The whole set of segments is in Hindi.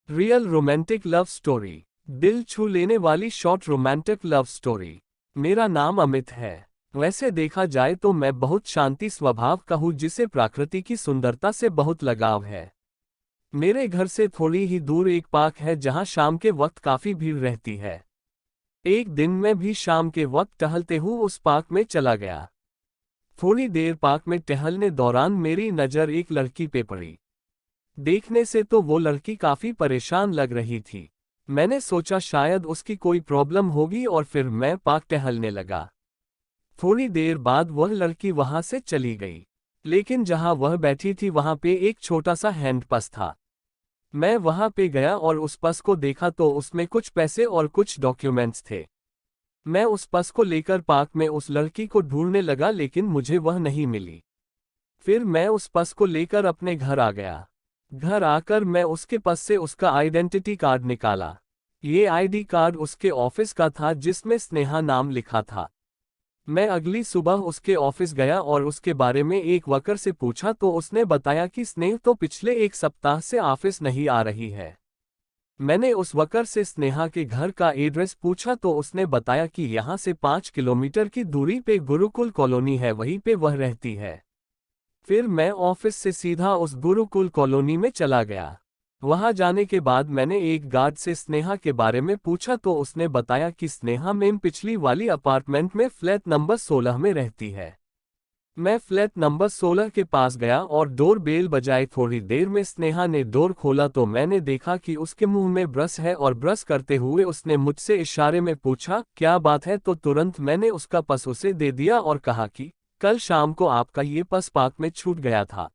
Real romantic love story. दिल छू लेने वाली शॉर्ट रोमांटिक लव स्टोरी। मेरा नाम अमित है। वैसे देखा जाए तो मैं बहुत शांति स्वभाव का हूँ, जिसे प्रकृति की सुंदरता से बहुत लगाव है। मेरे घर से थोड़ी ही दूर एक पार्क है जहाँ शाम के वक्त काफी भीड़ रहती है। एक दिन मैं भी शाम के वक्त टहलते हुए उस पार्क में चला गया। थोड़ी देर पार्क में टहलने दौरान मेरी नज़र एक लड़की पे पड़ी। देखने से तो वो लड़की काफी परेशान लग रही थी। मैंने सोचा शायद उसकी कोई प्रॉब्लम होगी और फिर मैं पार्क टहलने लगा। थोड़ी देर बाद वह लड़की वहां से चली गई, लेकिन जहां वह बैठी थी वहां पे एक छोटा सा हैंड पर्स था। मैं वहां पे गया और उस पर्स को देखा तो उसमें कुछ पैसे और कुछ डॉक्यूमेंट्स थे। मैं उस पर्स को लेकर पार्क में उस लड़की को ढूंढने लगा, लेकिन मुझे वह नहीं मिली। फिर मैं उस पर्स को लेकर अपने घर आ गया। घर आकर मैं उसके पास से उसका आइडेंटिटी कार्ड निकाला। ये आईडी कार्ड उसके ऑफिस का था जिसमें स्नेहा नाम लिखा था। मैं अगली सुबह उसके ऑफिस गया और उसके बारे में एक वर्कर से पूछा तो उसने बताया कि स्नेह तो पिछले एक सप्ताह से ऑफिस नहीं आ रही है। मैंने उस वर्कर से स्नेहा के घर का एड्रेस पूछा तो उसने बताया कि यहाँ से 5 किलोमीटर की दूरी पे गुरुकुल कॉलोनी है, वहीं पे वह रहती है। फिर मैं ऑफिस से सीधा उस गुरुकुल कॉलोनी में चला गया। वहां जाने के बाद मैंने एक गार्ड से स्नेहा के बारे में पूछा तो उसने बताया कि स्नेहा मैम पिछली वाली अपार्टमेंट में फ्लैट नंबर 16 में रहती है। मैं फ्लैट नंबर 16 के पास गया और डोर बेल बजाई। थोड़ी देर में स्नेहा ने डोर खोला तो मैंने देखा कि उसके मुंह में ब्रश है और ब्रश करते हुए उसने मुझसे इशारे में पूछा क्या बात है, तो तुरंत मैंने उसका पर्स उसे दे दिया और कहा कि कल शाम को आपका ये पर्स पार्क में छूट गया था।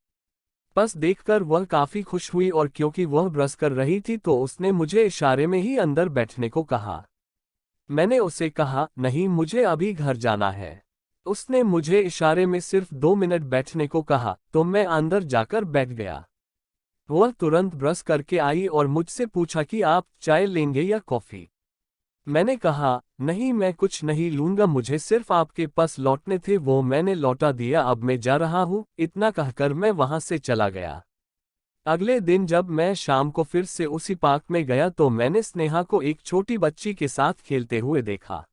पर्स देखकर वह काफी खुश हुई और क्योंकि वह ब्रश कर रही थी तो उसने मुझे इशारे में ही अंदर बैठने को कहा। मैंने उसे कहा नहीं, मुझे अभी घर जाना है। उसने मुझे इशारे में सिर्फ 2 मिनट बैठने को कहा तो मैं अंदर जाकर बैठ गया। वह तुरंत ब्रश करके आई और मुझसे पूछा कि आप चाय लेंगे या कॉफी। मैंने कहा नहीं, मैं कुछ नहीं लूंगा, मुझे सिर्फ आपके पास लौटने थे, वो मैंने लौटा दिया, अब मैं जा रहा हूँ। इतना कहकर मैं वहां से चला गया। अगले दिन जब मैं शाम को फिर से उसी पार्क में गया तो मैंने स्नेहा को एक छोटी बच्ची के साथ खेलते हुए देखा।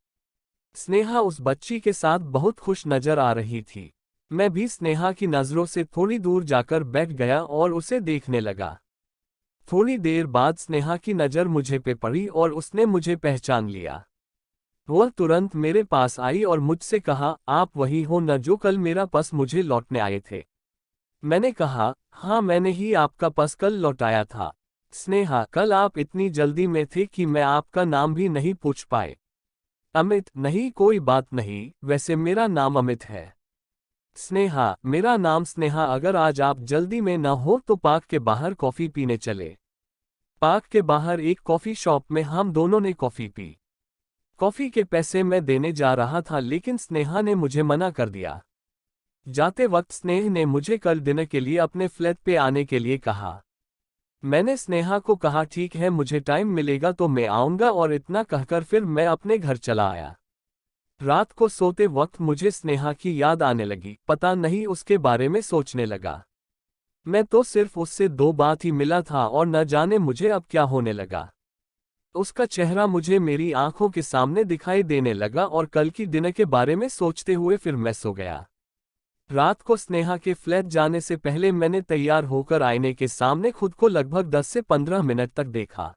स्नेहा उस बच्ची के साथ बहुत खुश नजर आ रही थी। मैं भी स्नेहा की नजरों से थोड़ी दूर जाकर बैठ गया और उसे देखने लगा। थोड़ी देर बाद स्नेहा की नज़र मुझे पे पड़ी और उसने मुझे पहचान लिया। वह तुरंत मेरे पास आई और मुझसे कहा आप वही हो न जो कल मेरा पर्स मुझे लौटने आए थे। मैंने कहा हाँ, मैंने ही आपका पर्स कल लौटाया था। स्नेहा कल आप इतनी जल्दी में थे कि मैं आपका नाम भी नहीं पूछ पाए। अमित नहीं, कोई बात नहीं, वैसे मेरा नाम अमित है। स्नेहा मेरा नाम स्नेहा, अगर आज आप जल्दी में न हो तो पार्क के बाहर कॉफी पीने चले। पार्क के बाहर एक कॉफी शॉप में हम दोनों ने कॉफी पी। कॉफी के पैसे मैं देने जा रहा था लेकिन स्नेहा ने मुझे मना कर दिया। जाते वक्त स्नेह ने मुझे कल डिनर के लिए अपने फ्लैट पे आने के लिए कहा। मैंने स्नेहा को कहा ठीक है, मुझे टाइम मिलेगा तो मैं आऊंगा, और इतना कहकर फिर मैं अपने घर चला आया। रात को सोते वक्त मुझे स्नेहा की याद आने लगी, पता नहीं उसके बारे में सोचने लगा। मैं तो सिर्फ उससे 2 बार ही मिला था और न जाने मुझे अब क्या होने लगा। उसका चेहरा मुझे मेरी आंखों के सामने दिखाई देने लगा और कल की डिनर के बारे में सोचते हुए फिर मैं सो गया। रात को स्नेहा के फ्लैट जाने से पहले मैंने तैयार होकर आईने के सामने खुद को लगभग 10 से 15 मिनट तक देखा।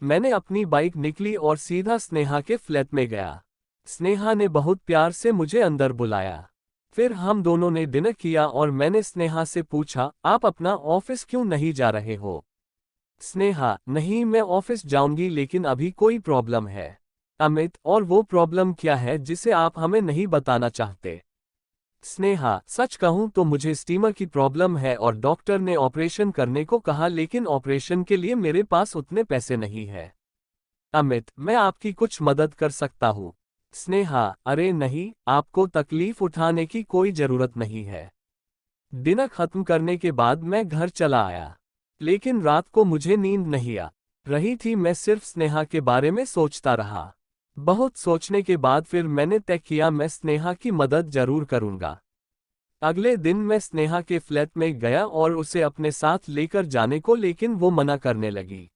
मैंने अपनी बाइक निकली और सीधा स्नेहा के फ्लैट में गया। स्नेहा ने बहुत प्यार से मुझे अंदर बुलाया। फिर हम दोनों ने डिनर किया और मैंने स्नेहा से पूछा आप अपना ऑफिस क्यों नहीं जा रहे हो। स्नेहा नहीं, मैं ऑफिस जाऊंगी लेकिन अभी कोई प्रॉब्लम है। अमित और वो प्रॉब्लम क्या है जिसे आप हमें नहीं बताना चाहते। स्नेहा सच कहूं तो मुझे स्टीमर की प्रॉब्लम है और डॉक्टर ने ऑपरेशन करने को कहा, लेकिन ऑपरेशन के लिए मेरे पास उतने पैसे नहीं है। अमित मैं आपकी कुछ मदद कर सकता हूँ। स्नेहा अरे नहीं, आपको तकलीफ उठाने की कोई जरूरत नहीं है। डिनर खत्म करने के बाद मैं घर चला आया, लेकिन रात को मुझे नींद नहीं आ रही थी। मैं सिर्फ स्नेहा के बारे में सोचता रहा। बहुत सोचने के बाद फिर मैंने तय किया मैं स्नेहा की मदद जरूर करूंगा। अगले दिन मैं स्नेहा के फ्लैट में गया और उसे अपने साथ लेकर जाने को, लेकिन वो मना करने लगी।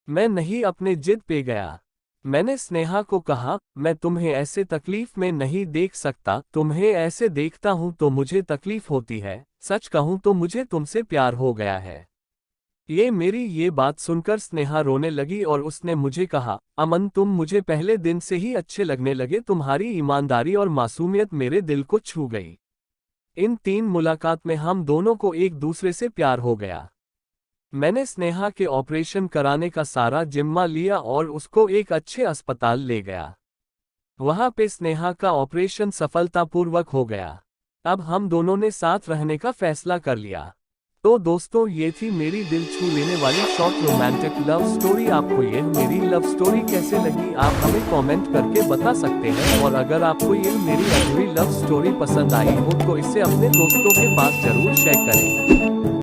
मैं नहीं अपने जिद पे गया। मैंने स्नेहा को कहा, मैं तुम्हें ऐसे तकलीफ में नहीं देख सकता, तुम्हें ऐसे देखता हूं तो मुझे तकलीफ होती है, सच कहूं तो मुझे तुमसे प्यार हो गया है। ये बात सुनकर स्नेहा रोने लगी और उसने मुझे कहा, अमन तुम मुझे पहले दिन से ही अच्छे लगने लगे, तुम्हारी ईमानदारी और मासूमियत मेरे दिल को छू गई। इन 3 मुलाकात में हम दोनों को एक दूसरे से प्यार हो गया। मैंने स्नेहा के ऑपरेशन कराने का सारा जिम्मा लिया और उसको एक अच्छे अस्पताल ले गया। वहां पे स्नेहा का ऑपरेशन सफलतापूर्वक हो गया। अब हम दोनों ने साथ रहने का फैसला कर लिया। तो दोस्तों ये थी मेरी दिल छू लेने वाली शॉर्ट रोमांटिक लव स्टोरी। आपको ये मेरी लव स्टोरी कैसे लगी आप हमें कमेंट करके बता सकते हैं, और अगर आपको ये मेरी अधूरी लव स्टोरी पसंद आई हो तो इसे अपने दोस्तों के पास जरूर शेयर करें।